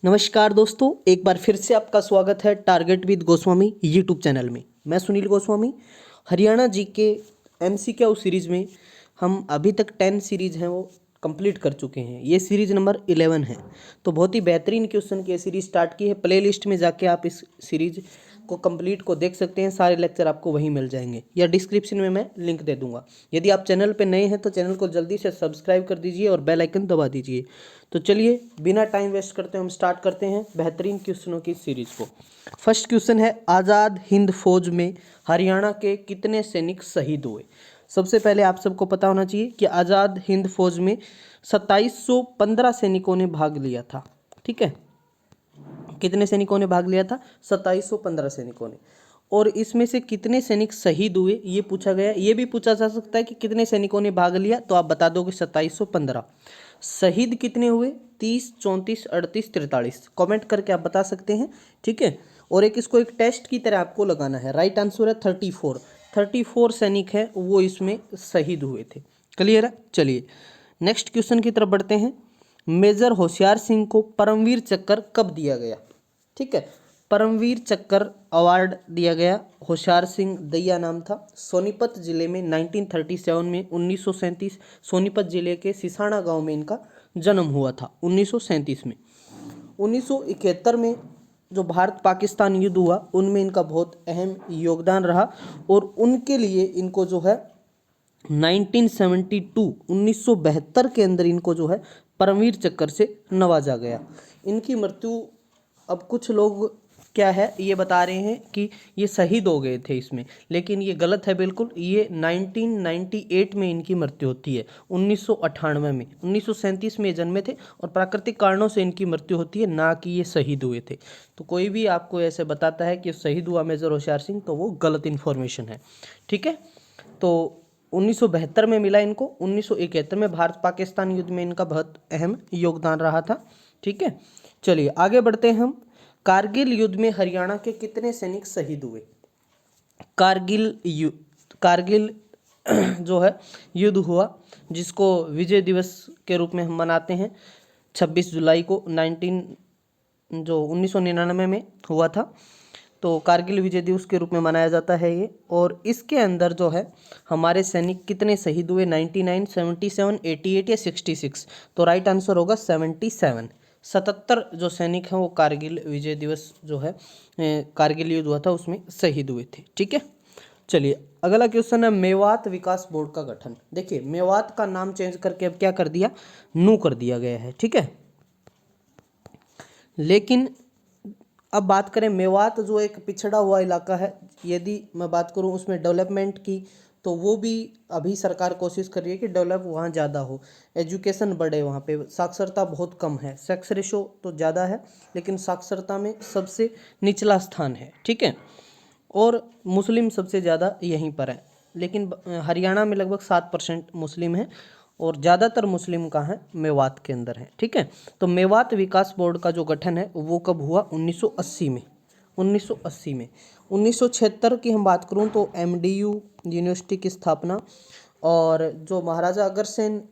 नमस्कार दोस्तों, एक बार फिर से आपका स्वागत है target with Goswami YouTube channel में। मैं सुनील गोस्वामी। हरियाणा जी के एमसीक्यू सीरीज में हम अभी तक 10 सीरीज हैं वो कंप्लीट कर चुके हैं। ये सीरीज नंबर 11 है। तो बहुत ही बेहतरीन क्वेश्चन की सीरीज स्टार्ट की है। प्ले लिस्ट में जाके आप इस सीरीज को कंप्लीट को देख सकते हैं। सारे लेक्चर आपको वहीं मिल जाएंगे या डिस्क्रिप्शन में मैं लिंक दे दूंगा। यदि आप चैनल पे नए हैं तो चैनल को जल्दी से सब्सक्राइब कर दीजिए और बेल आइकन दबा दीजिए। तो चलिए बिना टाइम वेस्ट करते हम स्टार्ट करते हैं बेहतरीन क्वेश्चनों की सीरीज को। फर्स्ट क्वेश्चन है, आज़ाद हिंद फौज में हरियाणा के कितने सैनिक शहीद हुए। सबसे पहले आप सबको पता होना चाहिए कि आज़ाद हिंद फौज में 2715 सैनिकों ने भाग लिया था। ठीक है, कितने सैनिकों ने भाग लिया था? 2715 सैनिकों ने। और इसमें से कितने सैनिक शहीद हुए ये पूछा गया। ये भी पूछा जा सकता है कि कितने सैनिकों ने भाग लिया, तो आप बता दोगे 2715। शहीद कितने हुए? 30, 34, 38, 43। कमेंट करके आप बता सकते हैं। ठीक है, और इसको एक टेस्ट की तरह आपको लगाना है। राइट आंसर है 34 सैनिक हैं वो इसमें शहीद हुए थे। क्लियर है? चलिए नेक्स्ट क्वेश्चन की तरफ बढ़ते हैं। मेजर होशियार सिंह को परमवीर चक्र कब दिया गया? ठीक है, परमवीर चक्र अवार्ड दिया गया। होशियार सिंह दैया नाम था। सोनीपत जिले में 1937 में 1937 सोनीपत जिले के सिसाना गांव में इनका जन्म हुआ था 1937 में। 1971 में जो भारत पाकिस्तान युद्ध हुआ उनमें इनका बहुत अहम योगदान रहा और उनके लिए इनको जो है 1972 के अंदर इनको जो है परमवीर चक्र से नवाजा गया। इनकी मृत्यु, अब कुछ लोग क्या है ये बता रहे हैं कि ये शहीद हो गए थे इसमें, लेकिन ये गलत है बिल्कुल। ये 1998 में इनकी मृत्यु होती है, 1998 में। 1937 में जन्मे थे और प्राकृतिक कारणों से इनकी मृत्यु होती है, ना कि ये शहीद हुए थे। तो कोई भी आपको ऐसे बताता है कि शहीद हुआ मेजर होशियार सिंह, तो वो गलत इन्फॉर्मेशन है। ठीक है, तो 1972 में मिला इनको। 1971 में भारत पाकिस्तान युद्ध में इनका बहुत अहम योगदान रहा था। ठीक है, चलिए आगे बढ़ते हैं हम। कारगिल युद्ध में हरियाणा के कितने सैनिक शहीद हुए? कारगिल जो है युद्ध हुआ, जिसको विजय दिवस के रूप में हम मनाते हैं 26 जुलाई को 1999 में हुआ था। तो कारगिल विजय दिवस के रूप में मनाया जाता है ये। और इसके अंदर जो है हमारे सैनिक कितने शहीद हुए? 99, 77, 88 या 66? तो राइट आंसर होगा 77। 77 जो सैनिक हैं वो कारगिल विजय दिवस जो है कारगिल युद्ध हुआ था उसमें शहीद हुए थे। ठीक है, चलिए अगला क्वेश्चन है, मेवात विकास बोर्ड का गठन। देखिए मेवात का नाम चेंज करके अब क्या कर दिया? नू कर दिया गया है। ठीक है, लेकिन अब बात करें मेवात जो एक पिछड़ा हुआ इलाका है, यदि मैं बात करूं उसमें डेवलपमेंट की, तो वो भी अभी सरकार कोशिश कर रही है कि डेवलप वहाँ ज़्यादा हो, एजुकेशन बढ़े। वहाँ पे साक्षरता बहुत कम है, सेक्स रेशो तो ज़्यादा है लेकिन साक्षरता में सबसे निचला स्थान है। ठीक है, और मुस्लिम सबसे ज़्यादा यहीं पर है, लेकिन हरियाणा में लगभग 7% मुस्लिम हैं और ज़्यादातर मुस्लिम कहाँ है? मेवात के अंदर है। ठीक है, तो मेवात विकास बोर्ड का जो गठन है वो कब हुआ? 1980 में। 1980 में। 1976 की हम बात करूं तो एमडीयू यूनिवर्सिटी की स्थापना, और जो महाराजा अग्रसेन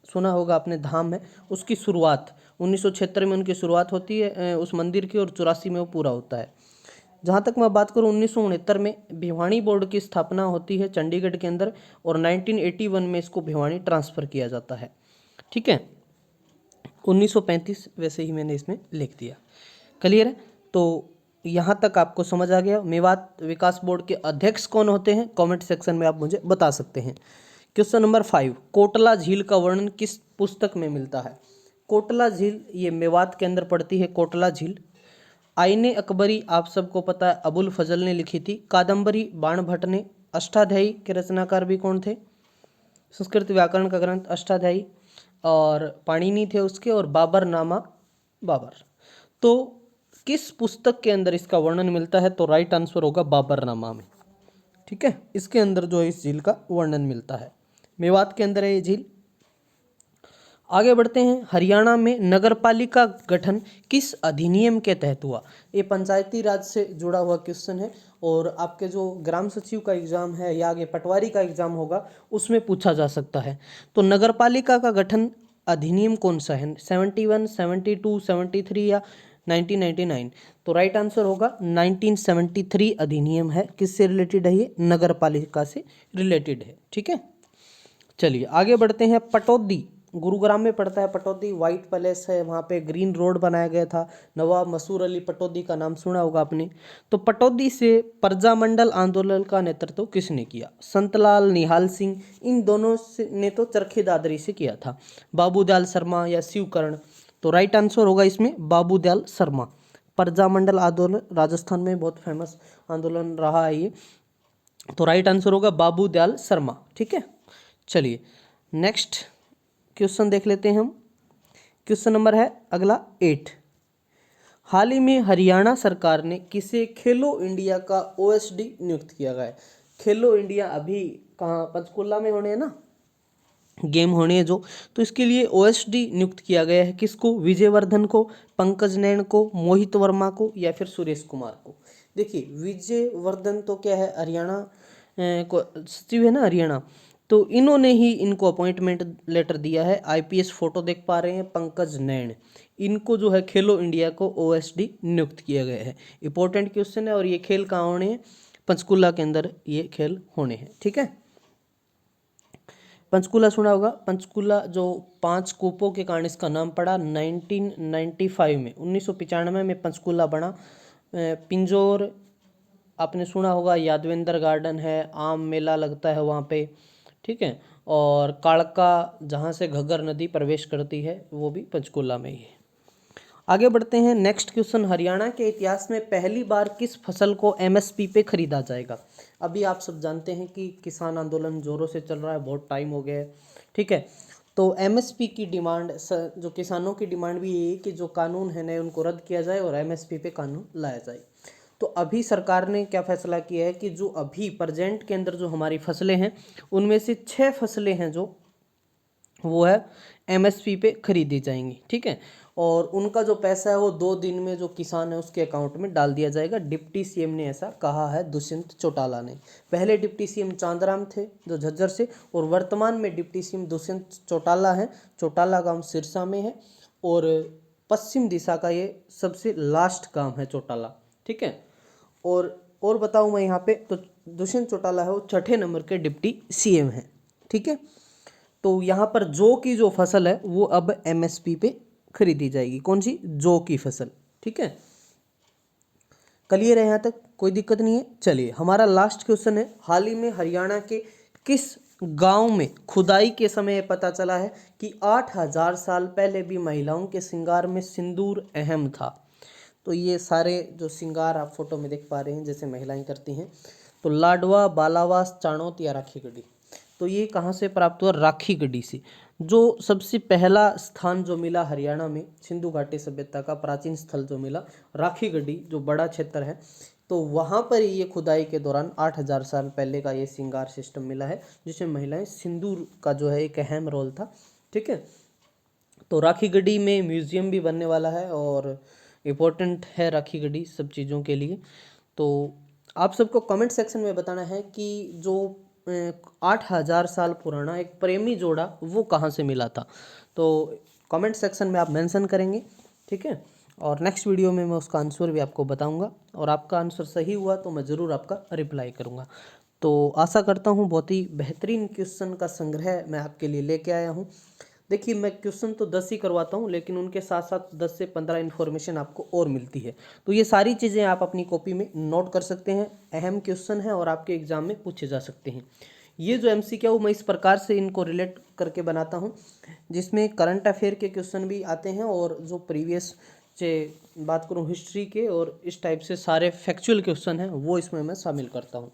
सुना होगा आपने धाम है, उसकी शुरुआत 1976 में उनकी शुरुआत होती है उस मंदिर की, और 84 में वो पूरा होता है। जहाँ तक मैं बात करूँ 1969 में भिवानी बोर्ड की स्थापना होती है चंडीगढ़ के अंदर, और 1981 में इसको भिवानी ट्रांसफ़र किया जाता है। ठीक है, 1935 वैसे ही मैंने इसमें लिख दिया। क्लियर है? तो यहाँ तक आपको समझ आ गया। मेवात विकास बोर्ड के अध्यक्ष कौन होते हैं? कमेंट सेक्शन में आप मुझे बता सकते हैं। क्वेश्चन नंबर 5, कोटला झील का वर्णन किस पुस्तक में मिलता है? कोटला झील ये मेवात के अंदर पड़ती है। कोटला झील आईने अकबरी आप सबको पता है अबुल फजल ने लिखी थी। कादम्बरी बाण भट्ट ने। अष्टाध्यायी के रचनाकार भी कौन थे? संस्कृत व्याकरण का ग्रंथ अष्टाध्यायी, और पाणिनि थे उसके, और बाबर नामा बाबर। तो किस पुस्तक के अंदर इसका वर्णन मिलता है? तो राइट आंसर होगा बाबर नामा में। ठीक है, इसके अंदर जो है इस झील का वर्णन मिलता है, मेवात के अंदर है ये झील। आगे बढ़ते हैं। हरियाणा में नगरपालिका गठन किस अधिनियम के तहत हुआ? ये पंचायती राज से जुड़ा हुआ क्वेश्चन है, और आपके जो ग्राम सचिव का एग्जाम है या आगे पटवारी का एग्जाम होगा उसमें पूछा जा सकता है। तो नगरपालिका का गठन अधिनियम कौन सा है, 71, 72, 73 या 1999? तो राइट आंसर होगा 1973 अधिनियम है। किससे रिलेटेड है ये? नगर पालिका से रिलेटेड है। ठीक है, चलिए आगे बढ़ते हैं। पटौदी गुरुग्राम में पड़ता है। पटौदी व्हाइट पैलेस है, वहाँ पे ग्रीन रोड बनाया गया था। नवाब मसूर अली पटौदी का नाम सुना होगा आपने। तो पटौदी से प्रजामंडल आंदोलन का नेतृत्व किसने किया? संतलाल, निहाल सिंह, इन दोनों ने तो चरखी दादरी से किया था। बाबूदयाल शर्मा या शिवकर्ण? तो राइट आंसर होगा इसमें बाबूदयाल शर्मा। प्रजामंडल आंदोलन राजस्थान में बहुत फेमस आंदोलन रहा है ये। तो राइट आंसर होगा बाबूदयाल शर्मा। ठीक है, चलिए नेक्स्ट क्वेश्चन देख लेते हैं हम। क्वेश्चन नंबर है अगला 8। हाल ही में हरियाणा सरकार ने किसे खेलो इंडिया का ओएसडी नियुक्त किया गया है? खेलो इंडिया अभी कहाँ, पंचकुला में होने हैं ना गेम होने हैं जो, तो इसके लिए ओएसडी नियुक्त किया गया है। किसको? विजयवर्धन को, पंकज नैन को, मोहित वर्मा को या फिर सुरेश कुमार को? देखिए विजयवर्धन तो क्या है, हरियाणा को सचिव है ना हरियाणा, तो इन्होंने ही इनको अपॉइंटमेंट लेटर दिया है। आईपीएस फोटो देख पा रहे हैं, पंकज नैन, इनको जो है खेलो इंडिया को ओएसडी नियुक्त किया गया है। इंपॉर्टेंट क्वेश्चन है। और ये खेल कहाँ होने हैं? पंचकुला के अंदर ये खेल होने हैं। ठीक है, पंचकुला सुना होगा। पंचकुला जो 5 कूपों के कारण इसका नाम पड़ा। 1995 में 1995 में पंचकुला बना। पिंजौर आपने सुना होगा, यादवेंद्र गार्डन है, आम मेला लगता है वहाँ पे। ठीक है, और कालका जहाँ से घग्गर नदी प्रवेश करती है वो भी पंचकुला में ही है। आगे बढ़ते हैं। नेक्स्ट क्वेश्चन, हरियाणा के इतिहास में पहली बार किस फसल को एमएसपी पे खरीदा जाएगा? अभी आप सब जानते हैं कि किसान आंदोलन जोरों से चल रहा है, बहुत टाइम हो गया है। ठीक है, तो एमएसपी की डिमांड, जो किसानों की डिमांड भी यही है कि जो कानून है नए उनको रद्द किया जाए और एमएसपी पे कानून लाया जाए। तो अभी सरकार ने क्या फैसला किया है कि जो अभी प्रेजेंट के अंदर जो हमारी फसलें हैं उनमें से 6 फसलें हैं जो वो है एमएसपी पे खरीदी जाएंगी। ठीक है, और उनका जो पैसा है वो 2 दिन में जो किसान है उसके अकाउंट में डाल दिया जाएगा। डिप्टी सीएम ने ऐसा कहा है, दुष्यंत चौटाला ने। पहले डिप्टी सीएम चांदराम थे जो झज्जर से, और वर्तमान में डिप्टी सीएम दुष्यंत चौटाला हैं। चौटाला गांव सिरसा में है और पश्चिम दिशा का ये सबसे लास्ट गांव है चौटाला। ठीक है, और बताऊं मैं यहाँ पे, तो दुष्यंत चौटाला है वो 6ठे नंबर के डिप्टी सीएम हैं। ठीक है, तो यहाँ पर जौ की जो फसल है वो अब एमएसपी पे खरीदी जाएगी। कौन सी? जौ की फसल। ठीक है, क्लियर है यहाँ तक? कोई दिक्कत नहीं है। चलिए हमारा लास्ट क्वेश्चन है, हाल ही में हरियाणा के किस गांव में खुदाई के समय पता चला है कि 8000 साल पहले भी महिलाओं के श्रृंगार में सिंदूर अहम था? तो ये सारे जो श्रृंगार आप फोटो में देख पा रहे हैं जैसे महिलाएं करती हैं, तो लाडवा, बालावास, चाणोत या राखी गढ़ी? तो ये कहाँ से प्राप्त हुआ? राखी गढ़ी से। जो सबसे पहला स्थान जो मिला हरियाणा में सिंधु घाटी सभ्यता का प्राचीन स्थल जो मिला, राखी गढ़ी, जो बड़ा क्षेत्र है, तो वहाँ पर ये खुदाई के दौरान 8000 साल पहले का ये श्रृंगार सिस्टम मिला है जिसमें महिलाएं सिंदूर का जो है एक अहम रोल था। ठीक है, तो राखी गढ़ी में म्यूजियम भी बनने वाला है और इम्पोर्टेंट है राखी गढ़ी सब चीज़ों के लिए। तो आप सबको कमेंट सेक्शन में बताना है कि जो 8000 साल पुराना एक प्रेमी जोड़ा वो कहाँ से मिला था। तो कमेंट सेक्शन में आप मेंशन करेंगे। ठीक है, और नेक्स्ट वीडियो में मैं उसका आंसर भी आपको बताऊंगा और आपका आंसर सही हुआ तो मैं ज़रूर आपका रिप्लाई करूंगा। तो आशा करता हूँ बहुत ही बेहतरीन क्वेश्चन का संग्रह मैं आपके लिए लेके आया हूँ। देखिए मैं क्वेश्चन तो 10 ही करवाता हूँ लेकिन उनके साथ साथ 10 से 15 इन्फॉर्मेशन आपको और मिलती है। तो ये सारी चीज़ें आप अपनी कॉपी में नोट कर सकते हैं। अहम क्वेश्चन है और आपके एग्जाम में पूछे जा सकते हैं। ये जो MCQ मैं इस प्रकार से इनको रिलेट करके बनाता हूँ जिसमें करंट अफेयर के क्वेश्चन भी आते हैं और जो प्रीवियस से बात करूँ हिस्ट्री के और इस टाइप से सारे फैक्चुअल क्वेश्चन हैं वो इसमें मैं शामिल करता हूँ।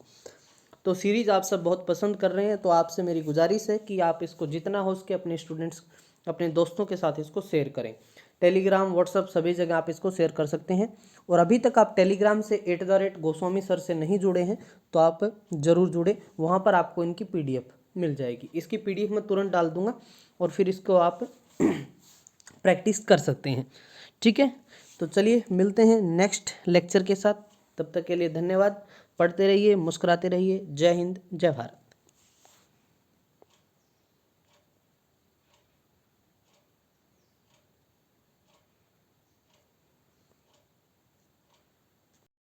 तो सीरीज़ आप सब बहुत पसंद कर रहे हैं तो आपसे मेरी गुजारिश है कि आप इसको जितना हो सके अपने स्टूडेंट्स, अपने दोस्तों के साथ इसको शेयर करें। टेलीग्राम, व्हाट्सअप सभी जगह आप इसको शेयर कर सकते हैं। और अभी तक आप टेलीग्राम से @गोस्वामी सर से नहीं जुड़े हैं तो आप ज़रूर जुड़े, वहाँ पर आपको इनकी PDF मिल जाएगी। इसकी PDF मैं तुरंत डाल दूँगा और फिर इसको आप प्रैक्टिस कर सकते हैं। ठीक है, तो चलिए मिलते हैं नेक्स्ट लेक्चर के साथ। तब तक के लिए धन्यवाद। पढ़ते रहिए, मुस्कुराते रहिए। जय हिंद, जय भारत।